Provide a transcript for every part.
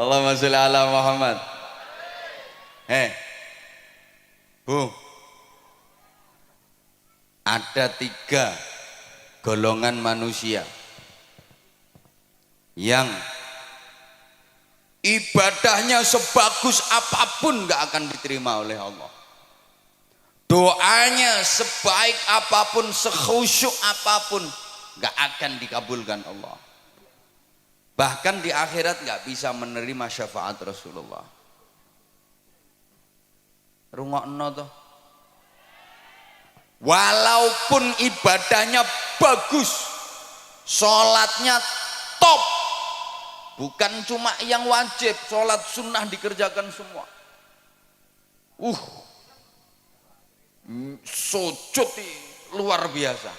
Allahumma sholli ala Muhammad. Bu, ada 3 golongan manusia yang ibadahnya sebagus apapun gak akan diterima oleh Allah. Doanya sebaik apapun, sekhusyuk apapun gak akan dikabulkan Allah. Bahkan di akhirat gak bisa menerima syafaat Rasulullah. Rungokno toh. Walaupun ibadahnya bagus, sholatnya top, bukan cuma yang wajib, sholat sunnah dikerjakan semua. Sujud luar biasa.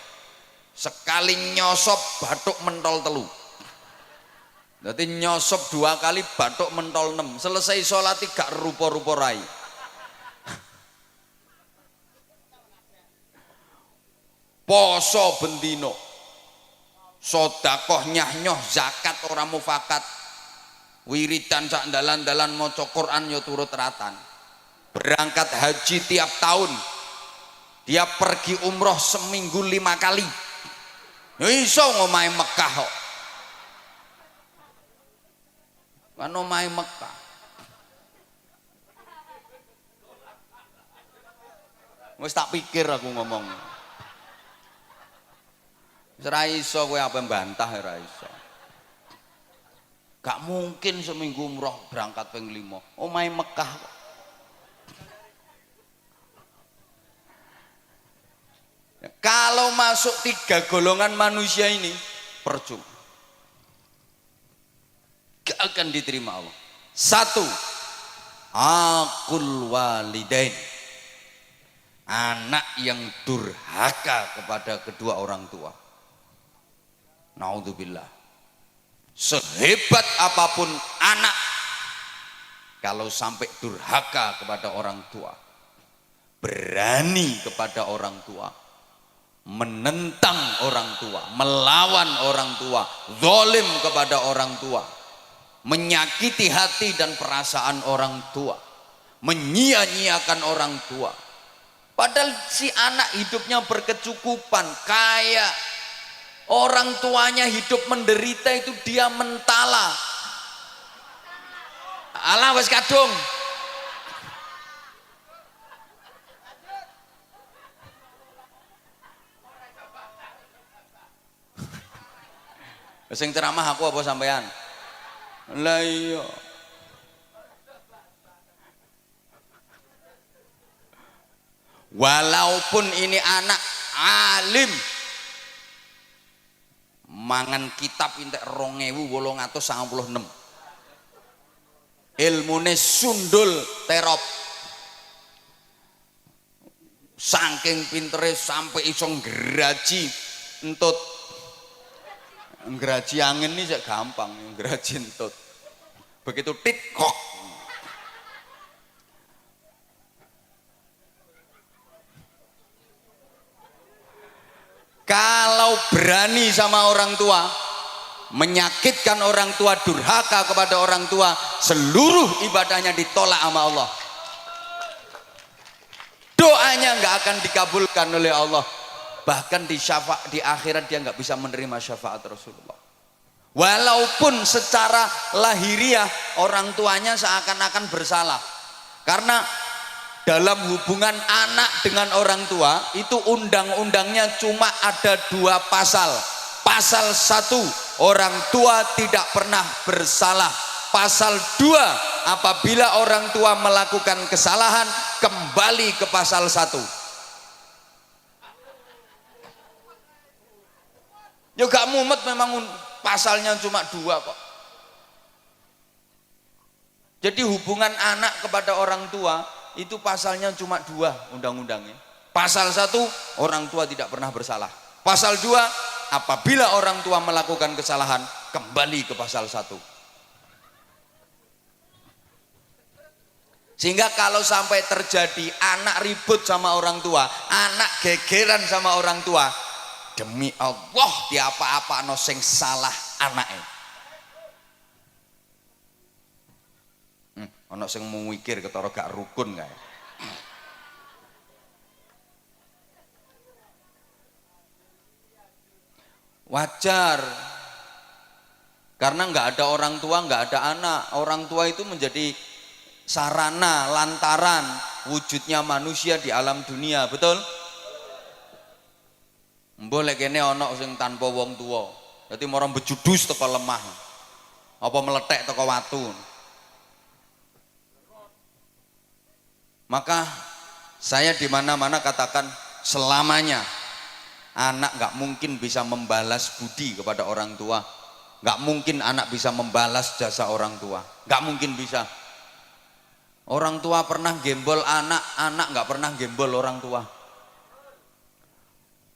Sekali nyosop batuk mentol telu. Berarti nyosop 2 kali batuk mentol 6. Selesai sholat gak rupa-rupa rai. Poso bendino, sodakoh nyah-nyoh, zakat orang mufakat, wiridan sak dalan-dalan maca Quran yo turut ratan. Berangkat haji tiap tahun, dia pergi umroh seminggu 5 kali. Yo iso ngomahe Mekah kok. Kan omahe Mekah. Wis tak pikir aku ngomong. Ora iso kowe apa mbantah ora iso. Gak mungkin seminggu umroh berangkat ping 5. Omahe Mekah kok. Kalau masuk 3 golongan manusia ini percuma. Gak akan diterima Allah. 1, aqul walidain. Anak yang durhaka kepada kedua orang tua. Naudzubillah. Sehebat apapun anak, kalau sampai durhaka kepada orang tua, berani kepada orang tua, menentang orang tua, melawan orang tua, zalim kepada orang tua, menyakiti hati dan perasaan orang tua, menyia-nyiakan orang tua, padahal si anak hidupnya berkecukupan, kaya, orang tuanya hidup menderita, itu dia mentala. Alah wes kadung. Sing ceramah aku apa sampean? Lah iya. Walaupun ini anak alim, mangan kitab entek 2896, ilmune sundul terop, saking pintere sampai iso ngraji entut. Ngraji angin ini gampang, ngraji entut begitu tit kok. Kalau berani sama orang tua, menyakitkan orang tua, durhaka kepada orang tua, seluruh ibadahnya ditolak sama Allah. Doanya nggak akan dikabulkan oleh Allah. Bahkan di akhirat dia nggak bisa menerima syafaat Rasulullah. Walaupun secara lahiriah orang tuanya seakan-akan bersalah. Karena dalam hubungan anak dengan orang tua itu undang-undangnya cuma ada 2 pasal. Pasal 1, orang tua tidak pernah bersalah. Pasal 2, apabila orang tua melakukan kesalahan kembali ke pasal 1. Ya gak mumet, memang pasalnya cuma 2 kok. Jadi hubungan anak kepada orang tua itu pasalnya cuma 2 undang-undangnya. Pasal 1, orang tua tidak pernah bersalah. Pasal 2, apabila orang tua melakukan kesalahan kembali ke pasal 1. Sehingga kalau sampai terjadi anak ribut sama orang tua, anak gegeran sama orang tua, demi Allah di apa-apa no sing salah anaknya. Ana sing mikir ketara gak rukun kae. Wajar. Karena nggak ada orang tua, nggak ada anak. Orang tua itu menjadi sarana, lantaran wujudnya manusia di alam dunia, betul? Boleh kene ana sing tanpa wong tua. Dadi marang bejudus teko lemah. Apa meletek teko watu. Maka saya di mana-mana katakan selamanya anak nggak mungkin bisa membalas budi kepada orang tua. Nggak mungkin anak bisa membalas jasa orang tua. Nggak mungkin bisa. Orang tua pernah gembol anak, anak nggak pernah gembol orang tua.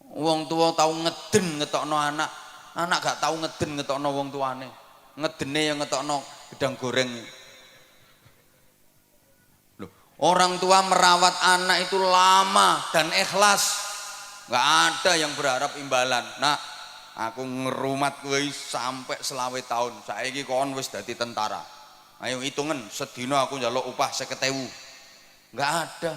Wong tua tahu ngeden ngetokno anak, anak gak tahu ngeden ngetokno wong tuane. Ngedene yang ngetokno gedang goreng. Loh, orang tua merawat anak itu lama dan ikhlas. Nggak ada yang berharap imbalan. Nah, aku ngerumat kowe sampai 20 tahun. Saiki kon wis dadi tentara. Ayo hitungan sedina aku njaluk upah 50.000. Nggak ada.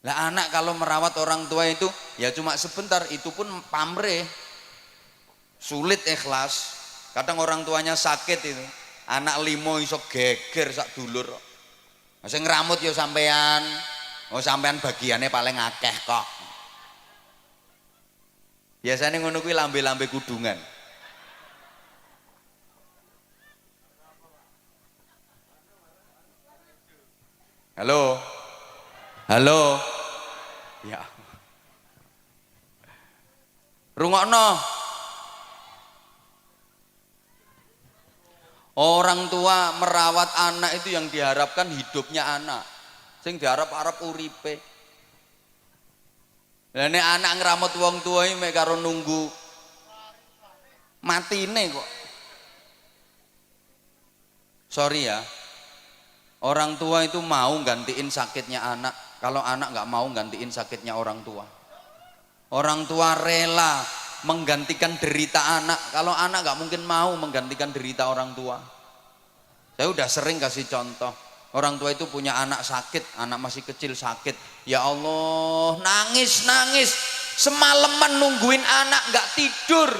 Lah anak kalau merawat orang tua itu ya cuma sebentar, itu pun pamrih. Sulit ikhlas. Kadang orang tuanya sakit itu. Anak limo iso geger sak dulur. Sing ngramut ya sampean. Oh sampean bagiannya paling akeh kok. Biasanya ngono kuwi lambe-lambe kudungan. Halo. Halo. Ya. Rungokno. Orang tua merawat anak itu yang diharapkan hidupnya anak. Sing diharap-harap uripe. Lah nek anak ngramut wong tua iki mek karo nunggu matine kok. Sorry ya. Orang tua itu mau gantiin sakitnya anak. Kalau anak nggak mau gantiin sakitnya orang tua. Orang tua rela menggantikan derita anak. Kalau anak nggak mungkin mau menggantikan derita orang tua. Saya udah sering kasih contoh. Orang tua itu punya anak sakit, anak masih kecil sakit. Ya Allah, nangis. Semalaman nungguin anak nggak tidur.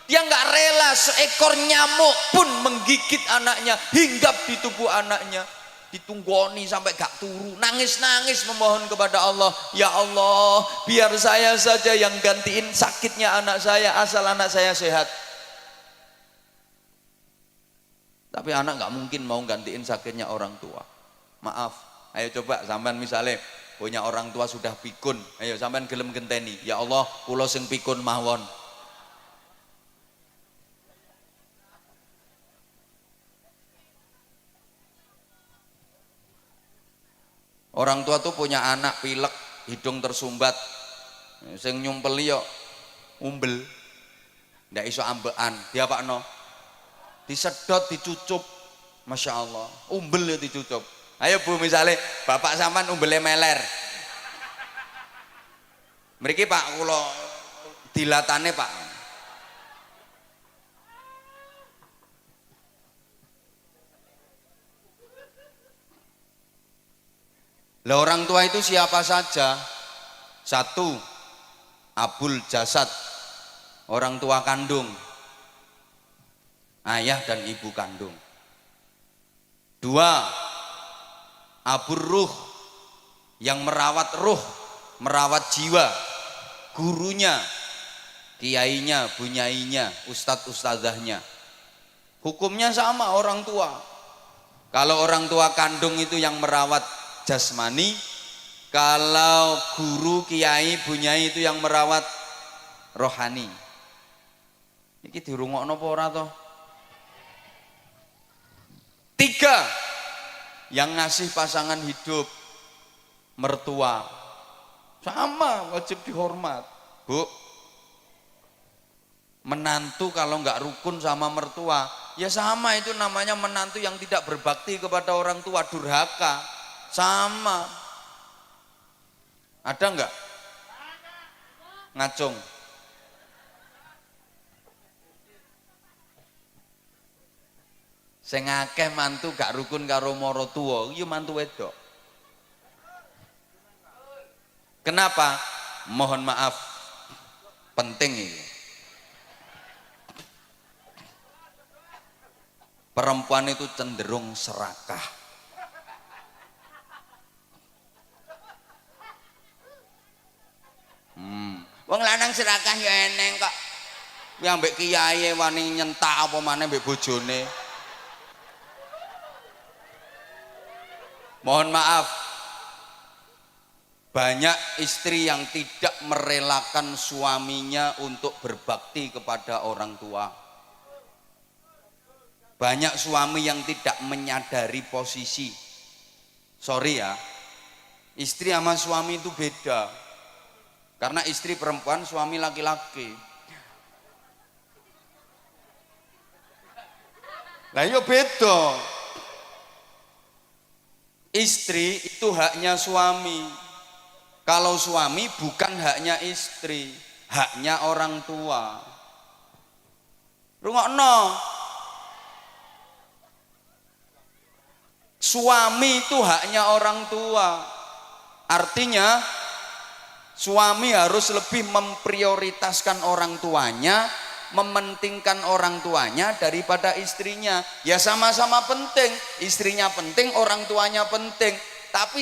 Dia nggak rela seekor nyamuk pun menggigit anaknya, hinggap di tubuh anaknya. Ditunggoni sampai gak turu, nangis memohon kepada Allah, ya Allah biar saya saja yang gantiin sakitnya anak saya asal anak saya sehat. Tapi anak gak mungkin mau gantiin sakitnya orang tua. Maaf, ayo coba sampean misalnya punya orang tua sudah pikun, ayo sampean gelem genteni, ya Allah kula sing pikun mawon. Orang tua tuh punya anak pilek, hidung tersumbat, sing nyumpeli yo umbel, ndak iso ambekan, diapakno? Disedot, dicucup, masya Allah, umbel ya dicucup. Ayo bu, misalnya bapak sampean umbelnya meler, mriki pak kula dilatane pak. Lah orang tua itu siapa saja? Satu, abul jasad, orang tua kandung, ayah dan ibu kandung. Dua, abur ruh, yang merawat ruh, merawat jiwa, gurunya, kiainya, bunyainya, ustadz ustadzahnya. Hukumnya sama orang tua. Kalau orang tua kandung itu yang merawat jasmani, kalau guru, kiai, bunyai itu yang merawat rohani. Iki dirungokno apa ora toh? Tiga, yang ngasih pasangan hidup, mertua, sama wajib dihormat. Bu, menantu kalau nggak rukun sama mertua, ya sama itu namanya menantu yang tidak berbakti kepada orang tua, durhaka. Sama. Ada enggak? Ngacung. Sing akeh mantu gak rukun karo maratuwa iki mantu wedok. Kenapa? Mohon maaf, penting ini. Perempuan itu cenderung serakah. Wong lanang serakah ya eneng kok. Yang mbek kiai wani nyentak apa maneh mbek bojone. Mohon maaf, banyak istri yang tidak merelakan suaminya untuk berbakti kepada orang tua. Banyak suami yang tidak menyadari posisi. Sorry ya, istri sama suami itu beda. Karena istri perempuan, suami laki-laki. Nah iya beda. Istri itu haknya suami. Kalau suami bukan haknya istri, haknya orang tua. Rungokno. Suami itu haknya orang tua. Artinya suami harus lebih memprioritaskan orang tuanya, mementingkan orang tuanya daripada istrinya. Ya sama-sama penting, istrinya penting, orang tuanya penting, tapi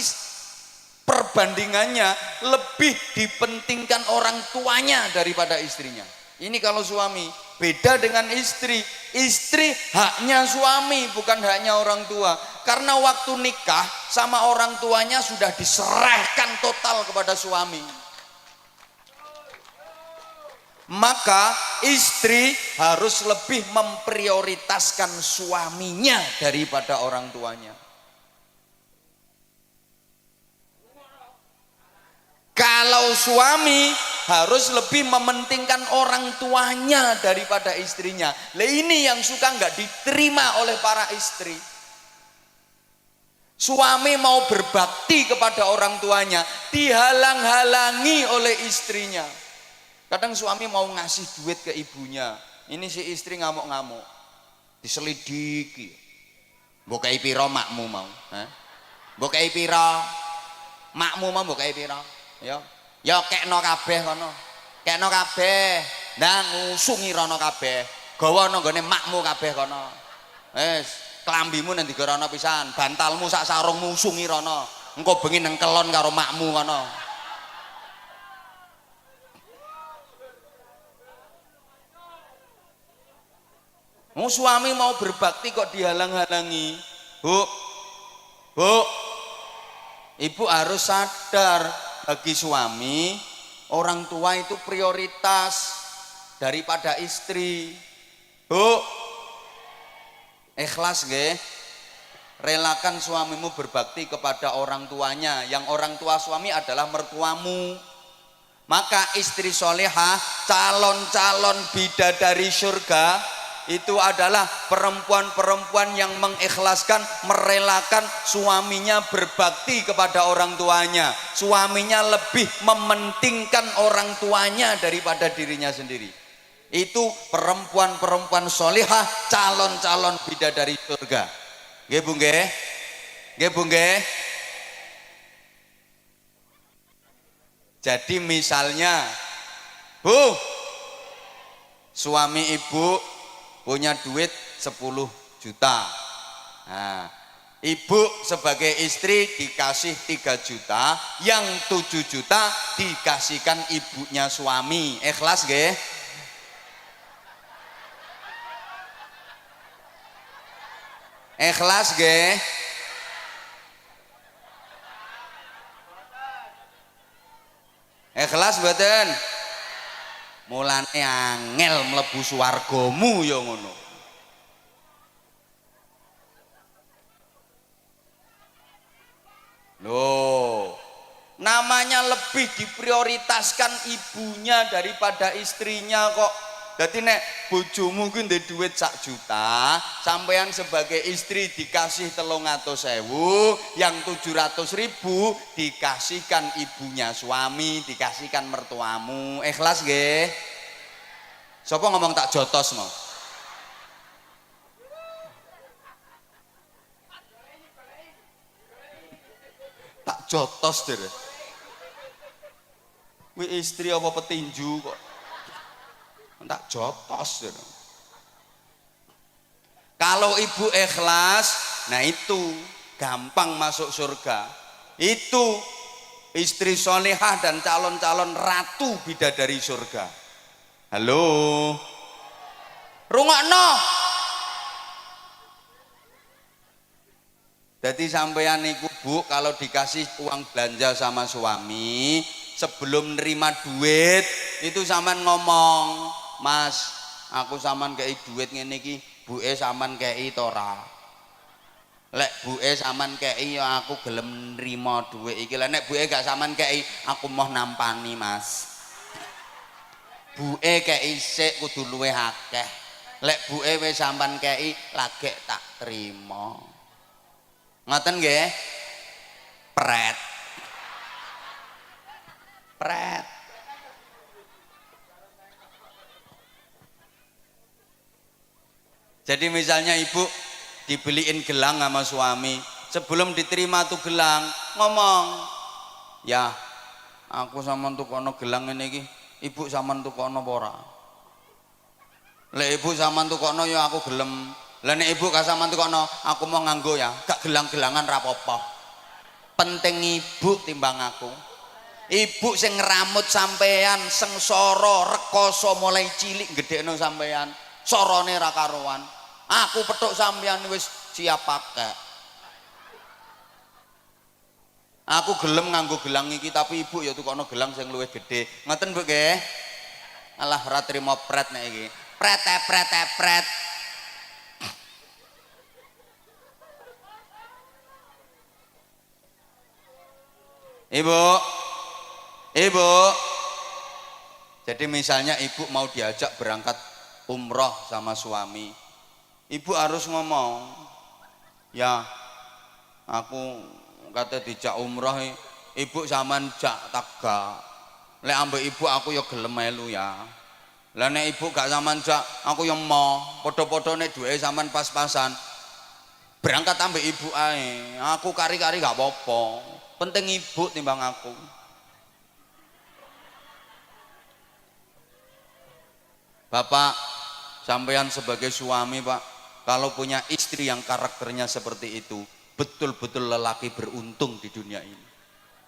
perbandingannya lebih dipentingkan orang tuanya daripada istrinya. Ini kalau suami. Beda dengan istri. Istri haknya suami, bukan haknya orang tua. Karena waktu nikah sama orang tuanya sudah diserahkan total kepada suami. Maka istri harus lebih memprioritaskan suaminya daripada orang tuanya. Kalau suami harus lebih mementingkan orang tuanya daripada istrinya. Lah ini yang suka nggak diterima oleh para istri. Suami mau berbakti kepada orang tuanya, dihalang-halangi oleh istrinya. Kadang suami mau ngasih duit ke ibunya, ini si istri ngamuk-ngamuk, diselidiki. Mbok kei pira makmu mau? Mbok kei pira makmu mau? Mbok kei pira? Ya kekno kabeh kono. Kekno kabeh. Ndang ngusungi rono kabeh. Gawa nang gone makmu kabeh kono. Wis, klambimu nang digerono pisan, bantalmu sak sarungmu usungi rono. Engko bengi nang kelon karo makmu kono. Suami mau berbakti kok dihalang-halangi. Bu, ibu harus sadar, bagi suami orang tua itu prioritas daripada istri. Bu, ikhlas nggih, relakan suamimu berbakti kepada orang tuanya. Yang orang tua suami adalah mertuamu. Maka istri solehah, calon-calon bidadari surga itu adalah perempuan-perempuan yang mengikhlaskan, merelakan suaminya berbakti kepada orang tuanya. Suaminya lebih mementingkan orang tuanya daripada dirinya sendiri. Itu perempuan-perempuan solihah, calon-calon bidadari surga. Nggih Bu nggih? Nggih Bu nggih? Jadi misalnya, Bu, suami ibu punya duit 10 juta. Nah, ibu sebagai istri dikasih 3 juta, yang 7 juta dikasihkan ibunya suami. Ikhlas nggih? Ikhlas nggih? Ikhlas mboten? Mulane angel mlebu swargamu ya ngono. Loh, namanya lebih diprioritaskan ibunya daripada istrinya kok. Jadi nek bojomu ku ndek duit 1 juta, sampean sebagai istri dikasih 300.000, yang 700.000 dikasihkan ibunya suami, dikasihkan mertuamu. Ikhlas nggih? Sapa ngomong tak jotos mau? jotos deh. Kuwi istri apa petinju kok tak jotos deh. Kalau ibu ikhlas, nah itu gampang masuk surga. Itu istri solehah dan calon-calon ratu bidadari surga. Halo, rungokno. Jadi sampeyan niku Bu, kalau dikasih uang belanja sama suami, sebelum nerima duit itu sampean ngomong, "Mas, aku sampean kei duit ngene iki, buke sampean kei to ora?" Lek buke sampean kei ya aku gelem nrimo duit iki. Lek nek buke gak sampean kei, aku mau nampani, Mas. Buke kei sik kudu luwih akeh. Lek buke wis sampean kei, lagek tak trimo. Ngoten nggih? Pret. Pret. Jadi misalnya ibu dibeliin gelang sama suami, sebelum diterima tuh gelang ngomong, "Ya, aku sampean tukono gelang ini iki, ibu sampean tukono apa ora?" Lek ibu sampean tukono ya aku gelem. Lah nek ibu gak sampean tukono, aku mau nganggo ya, gak gelang-gelangan ra apa-apa. Penting ibu timbang aku. Ibu sing ngramut sampean, sengsara, rekoso mulai cilik gedhekno sampean, sorone ra karuan. Aku petuk sampean wis siap pakai. Aku gelem nganggo gelang iki, tapi ibu ya tukono gelang sing luwih gedhe. Ngoten Bu nggih? Alah ora trimo pret nek iki. Pret. Ibu, jadi misalnya ibu mau diajak berangkat umroh sama suami, ibu harus ngomong, "Ya, aku kata dijak umroh, ibu sampean jak taga. Lek ambek ibu aku ya gelem melu ya. Lah nek ibu gak sampean jak, aku ya mau padha-padhane duwe sampean pas-pasan. Berangkat ambek ibu ae. Aku kari-kari gak apa-apa. Penting ibu timbang aku." Bapak, sampean sebagai suami Pak, kalau punya istri yang karakternya seperti itu, betul-betul lelaki beruntung di dunia ini.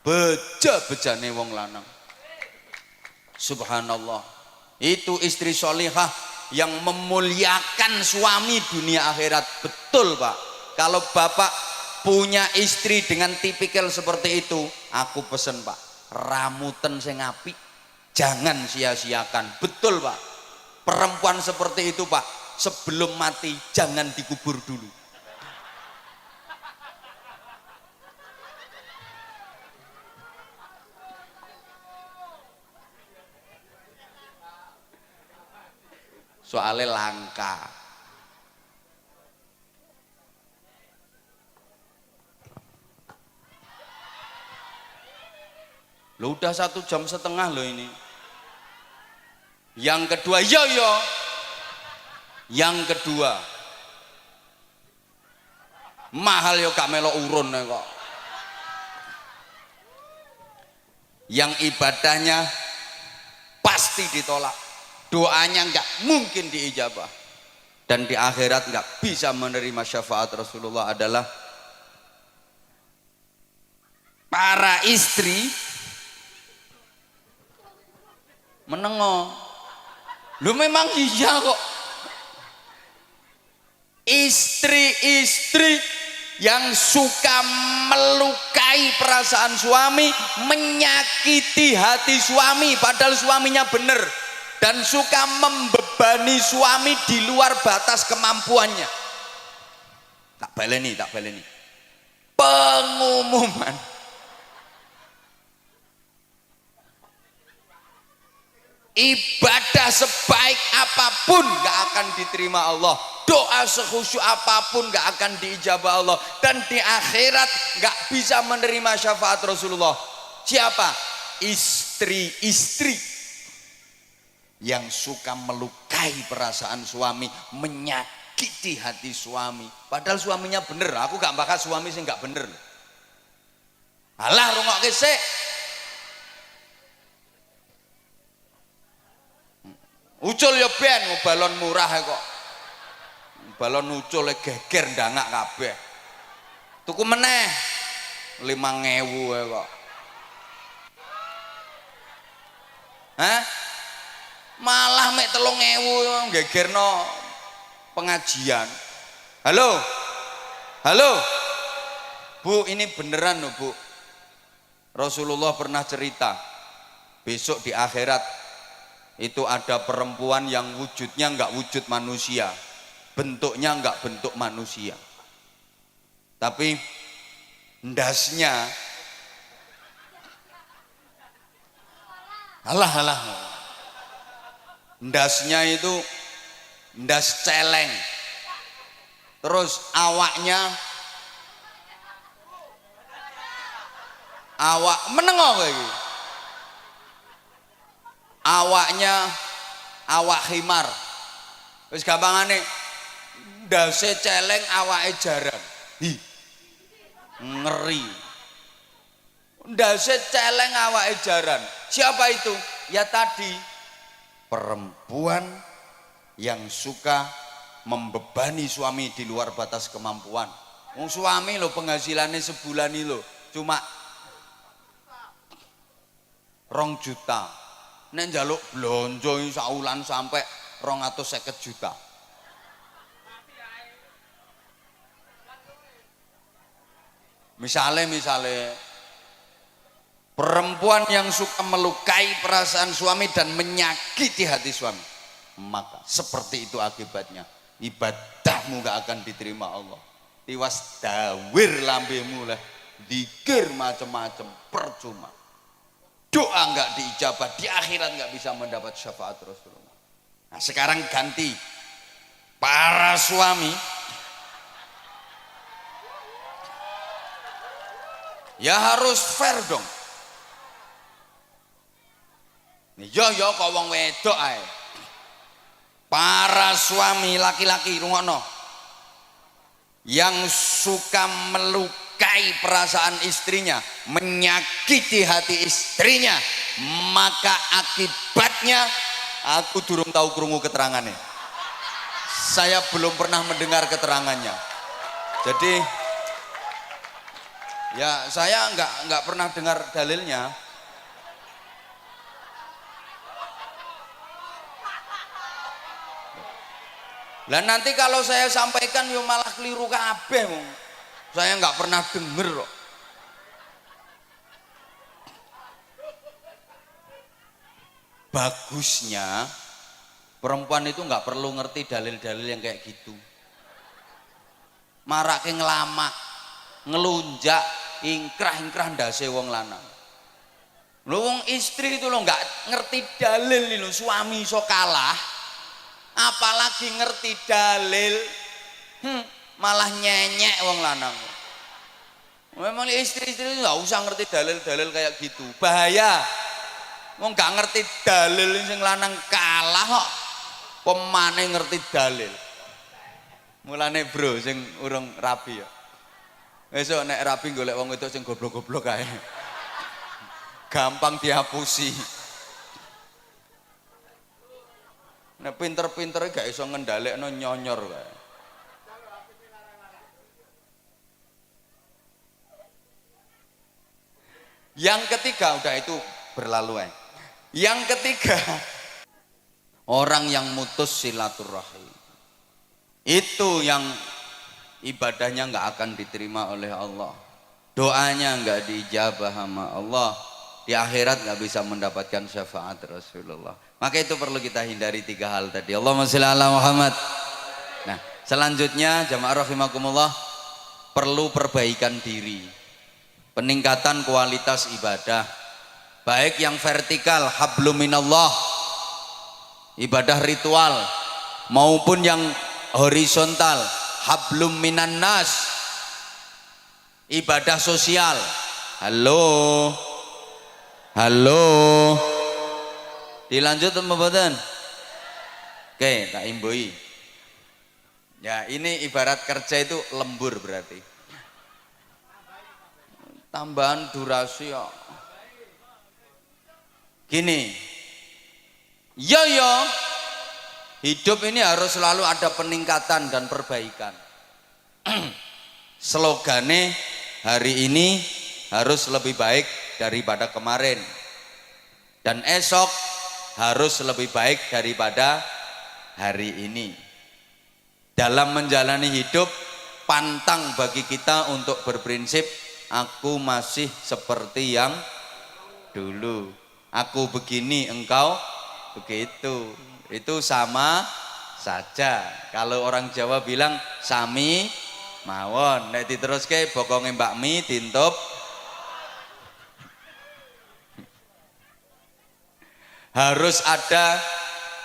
Beja-bejane wong lanang. Subhanallah. Itu istri solihah yang memuliakan suami dunia akhirat. Betul Pak. Kalau Bapak punya istri dengan tipikal seperti itu, aku pesen Pak, ramuten sing apik, jangan sia-siakan. Betul Pak. Perempuan seperti itu Pak, sebelum mati jangan dikubur dulu. Soalnya langka. Lo udah 1,5 jam loh ini. Yang kedua, Yang kedua, mahal yo gak melok urun kok. Yang ibadahnya pasti ditolak, doanya nggak mungkin diijabah, dan di akhirat nggak bisa menerima syafaat Rasulullah adalah para istri menengok. Lu memang iya kok. Istri-istri yang suka melukai perasaan suami, menyakiti hati suami padahal suaminya benar, dan suka membebani suami di luar batas kemampuannya. Tak baleni. Pengumuman. Ibadah sebaik apapun gak akan diterima Allah, doa sekhusyuk apapun gak akan diijabah Allah, dan di akhirat gak bisa menerima syafaat Rasulullah. Siapa? Istri-istri yang suka melukai perasaan suami, menyakiti hati suami padahal suaminya bener. Aku gak bakal suami sih gak bener. Alah rungokke sik. Ucul ya ben balon murah kok. Balon ucul geger ndangak kabeh. Tuku meneh 5.000 kok. Hah? Malah mek 3.000 gegerno pengajian. Halo? Halo? Bu, ini beneran loh Bu. Rasulullah pernah cerita, besok di akhirat itu ada perempuan yang wujudnya enggak wujud manusia, bentuknya enggak bentuk manusia, tapi ndasnya alah ndasnya itu ndas celeng, terus awak menengok lagi, awaknya awak khimar, wis gampangane ndase celeng awake jarang. Hi, ngeri. Ndase celeng awake jaran. Siapa itu? Ya tadi perempuan yang suka membebani suami di luar batas kemampuan. Wong suami lo penghasilannya sebulan ini lo cuma 2 juta. Nek njaluk blonjo saulan sampai 250 juta. Misalnya perempuan yang suka melukai perasaan suami dan menyakiti hati suami, maka seperti itu akibatnya, ibadahmu gak akan diterima Allah. Tiwas dawir lambemu lah, dikir macam-macam percuma, doa gak diijabah, di akhirat gak bisa mendapat syafaat Rasulullah. Nah sekarang ganti, para suami ya harus fair dong. Yo kok wong wedok ae. Para suami laki-laki rungokno. Yang suka melukai perasaan istrinya, menyakiti hati istrinya, maka akibatnya aku durung tahu krungu keterangannya. Saya belum pernah mendengar keterangannya. Jadi ya saya nggak pernah dengar dalilnya. Lah nanti kalau saya sampaikan yo malah keliru kabeh. Saya nggak pernah denger kok. Bagusnya perempuan itu nggak perlu ngerti dalil-dalil yang kayak gitu. Marake ngelama, ngelunjak, ingkrah ndase wong lanang. Lho wong istri itu lo nggak ngerti dalil lho, suami iso kalah. Apalagi ngerti dalil, malah nyenyek wong lanang. Memang istri-istri nggak usah ngerti dalil-dalil kayak gitu, bahaya. Wong nggak ngerti dalil sing lanang kalah kok, pemane ngerti dalil. Mulane bro, sing urung rapi ya. Besok nek rapi golek wong itu sing goblok-goblok kae, gampang dihapusi. Nek pinter-pintere gak iso ngendhalekno nyonyor kae. Yang ketiga udah itu berlalu. Yang ketiga, orang yang mutus silaturahim. Itu yang ibadahnya nggak akan diterima oleh Allah. Doanya nggak diijabah sama Allah. Di akhirat nggak bisa mendapatkan syafaat Rasulullah. Maka itu perlu kita hindari 3 hal tadi. Allahumma sholli ala Muhammad. Nah, selanjutnya jamaah rahimakumullah, perlu perbaikan diri. Peningkatan kualitas ibadah. Baik yang vertikal, hablum minallah, ibadah ritual, maupun yang horizontal, hablum minan nas, ibadah sosial. Halo. Dilanjut apa mboten? Oke, tak imbui. Ya, ini ibarat kerja itu lembur berarti. tambahan durasi ya. Gini, ya, hidup ini harus selalu ada peningkatan dan perbaikan. Slogane hari ini harus lebih baik daripada kemarin, dan esok harus lebih baik daripada hari ini. Dalam menjalani hidup, pantang bagi kita untuk berprinsip aku masih seperti yang dulu, aku begini engkau begitu. Itu sama saja. Kalau orang Jawa bilang sami mawon, nek diteruske bokonge Mbak Mi dintup. Harus ada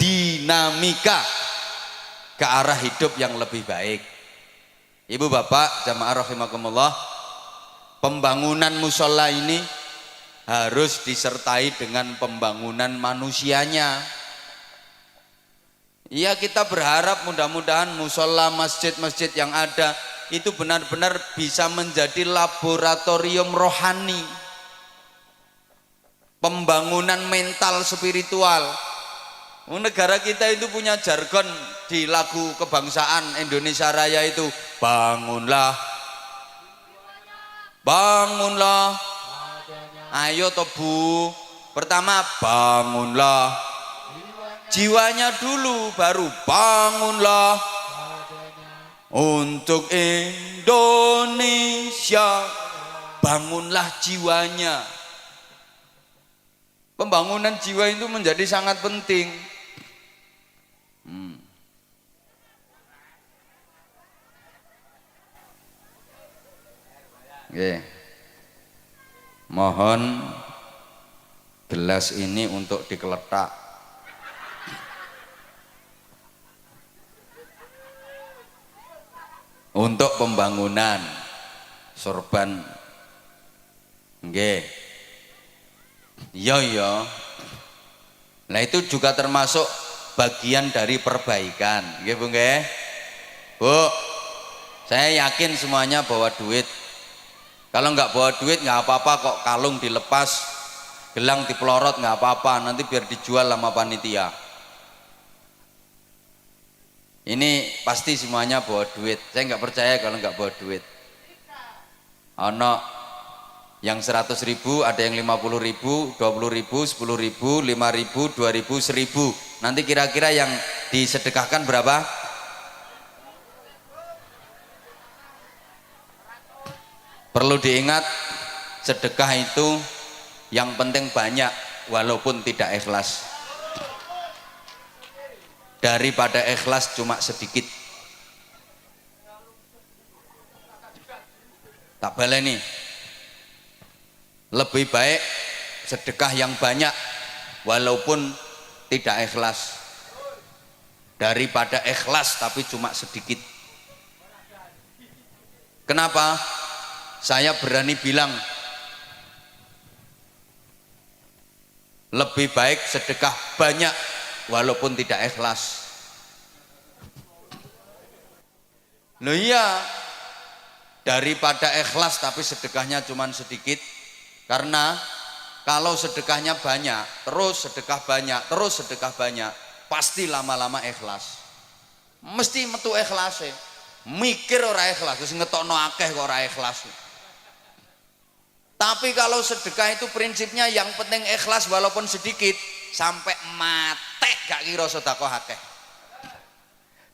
dinamika ke arah hidup yang lebih baik. Ibu bapak jamaah rahimakumullah, pembangunan musola ini harus disertai dengan pembangunan manusianya. Iya, kita berharap mudah-mudahan musola, masjid-masjid yang ada itu benar-benar bisa menjadi laboratorium rohani, pembangunan mental spiritual. Negara kita itu punya jargon di lagu kebangsaan Indonesia Raya itu, bangunlah, bangunlah, ayo tobu. Pertama bangunlah jiwanya dulu, baru bangunlah untuk Indonesia. Bangunlah jiwanya. Pembangunan jiwa itu menjadi sangat penting. Oke. Mohon gelas ini untuk dikeletak. Untuk pembangunan sorban. Nggih. Iya. Nah itu juga termasuk bagian dari perbaikan. Nggih Bu nggih. Bu, saya yakin semuanya bawa duit. Kalau nggak bawa duit nggak apa-apa kok, kalung dilepas, gelang dipelorot nggak apa-apa, nanti biar dijual sama panitia. Ini pasti semuanya bawa duit. Saya nggak percaya kalau nggak bawa duit. Ono yang 100.000, ada yang 50.000, 20.000, 10.000, 5.000, 2.000, 1.000. Nanti kira-kira yang disedekahkan berapa? Perlu diingat, sedekah itu yang penting banyak walaupun tidak ikhlas, daripada ikhlas cuma sedikit. Tak baleni, lebih baik sedekah yang banyak walaupun tidak ikhlas daripada ikhlas tapi cuma sedikit. Kenapa? Saya berani bilang lebih baik sedekah banyak walaupun tidak ikhlas. Loh iya, daripada ikhlas tapi sedekahnya cuma sedikit. Karena kalau sedekahnya banyak, terus sedekah banyak, terus sedekah banyak, pasti lama-lama ikhlas. Mesti metu ikhlas ya. Mikir ora ikhlas, terus ngetokno akeh kok ora ikhlas. Tapi kalau sedekah itu prinsipnya yang penting ikhlas walaupun sedikit, sampai mate gak kira sedekah akeh.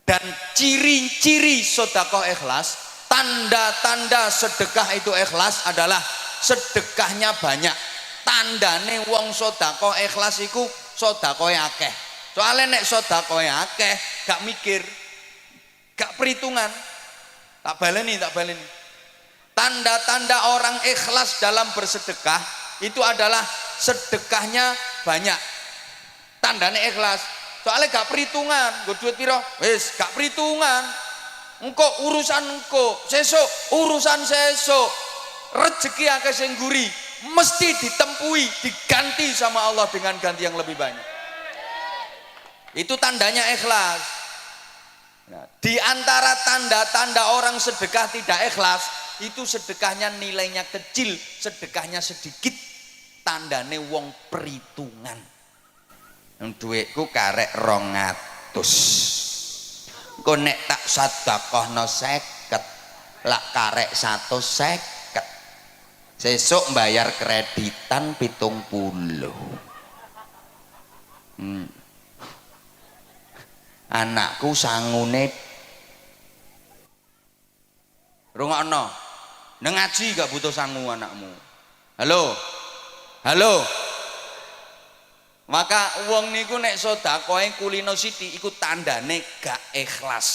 Dan ciri-ciri sedekah ikhlas, tanda-tanda sedekah itu ikhlas adalah sedekahnya banyak. Tandane wong sedekah ikhlas iku sedekah akeh. Soalnya nek sedekah akeh gak mikir, gak perhitungan. Tak baleni. Tanda-tanda orang ikhlas dalam bersedekah itu adalah sedekahnya banyak. Tandanya ikhlas. Soalnya gak perhitungan, gue duit piro, wis gak perhitungan. Engko urusan engko, sesuk urusan sesuk. Rezeki akeh sing nguri, mesti ditempui, diganti sama Allah dengan ganti yang lebih banyak. Itu tandanya ikhlas. Nah, di antara tanda-tanda orang sedekah tidak ikhlas, itu sedekahnya nilainya kecil, sedekahnya sedikit, tandane wong perhitungan. Duitku karek 200, kok nek tak sedekahno 50, lak karek 150, sesuk bayar kreditan 70. Anakku sangune rungokno nang ngaji gak butuh sangu anakmu. Halo maka wong niku nek sedekahe kulino sithik iku tandane gak ikhlas.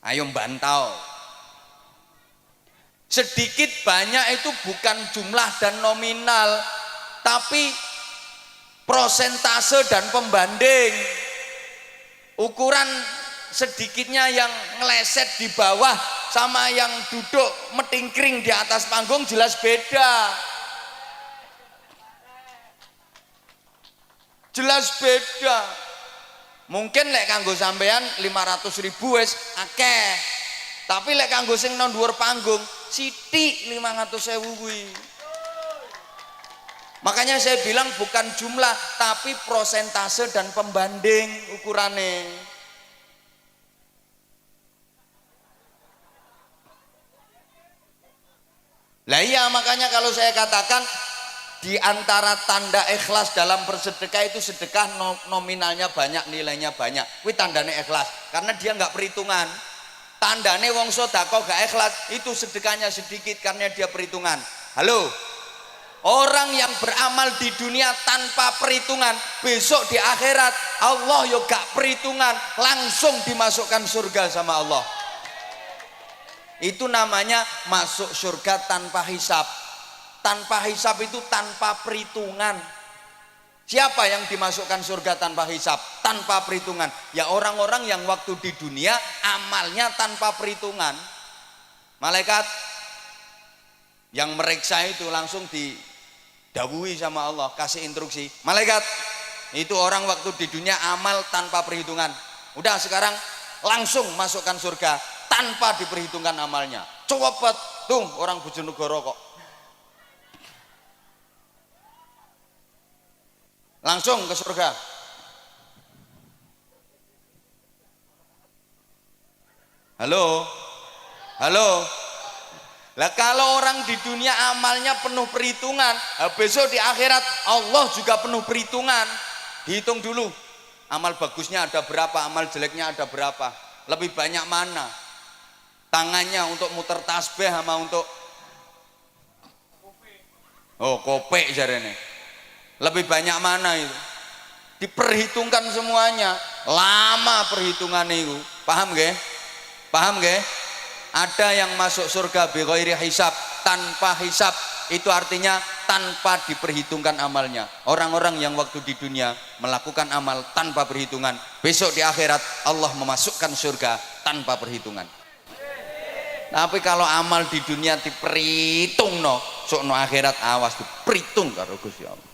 Ayo bantau. Sedikit banyak itu bukan jumlah dan nominal, tapi prosentase dan pembanding. Ukuran sedikitnya yang ngeleset di bawah sama yang duduk metingkring di atas panggung jelas beda. Jelas beda. Mungkin lek kanggo sampean 500.000 wis akeh. Tapi lek kanggo sing nang dhuwur panggung sithik 500.000 kuwi. Makanya saya bilang bukan jumlah tapi prosentase dan pembanding ukurannya. Lah iya, makanya kalau saya katakan di antara tanda ikhlas dalam bersedekah itu sedekah nominalnya banyak, nilainya banyak. Kuwi tandane ikhlas karena dia nggak perhitungan. Tandane wong sedekah gak ikhlas itu sedekahnya sedikit karena dia perhitungan. Halo. Orang yang beramal di dunia tanpa perhitungan, besok di akhirat Allah yo gak perhitungan, langsung dimasukkan surga sama Allah. Itu namanya masuk surga tanpa hisab. Tanpa hisab itu tanpa perhitungan. Siapa yang dimasukkan surga tanpa hisab, tanpa perhitungan? Ya orang-orang yang waktu di dunia amalnya tanpa perhitungan. Malaikat yang meriksa itu langsung didhawuhi sama Allah, kasih instruksi. Malaikat, itu orang waktu di dunia amal tanpa perhitungan. Udah sekarang langsung masukkan surga tanpa diperhitungkan amalnya. Cepet tuh orang Bojonegoro kok. Langsung ke surga. Halo. Lah kalau orang di dunia amalnya penuh perhitungan, besok di akhirat Allah juga penuh perhitungan. Dihitung dulu. Amal bagusnya ada berapa, amal jeleknya ada berapa. Lebih banyak mana? Tangannya untuk muter tasbih sama untuk kopek jarene. Lebih banyak mana itu? Diperhitungkan semuanya. Lama perhitungan itu. Paham nggih? Paham nggih? Ada yang masuk surga bi ghairi hisab, tanpa hisab. Itu artinya tanpa diperhitungkan amalnya. Orang-orang yang waktu di dunia melakukan amal tanpa perhitungan, besok di akhirat Allah memasukkan surga tanpa perhitungan. Tapi kalau amal di dunia diperhitung sok no akhirat awas diperhitung karo Gusti Allah.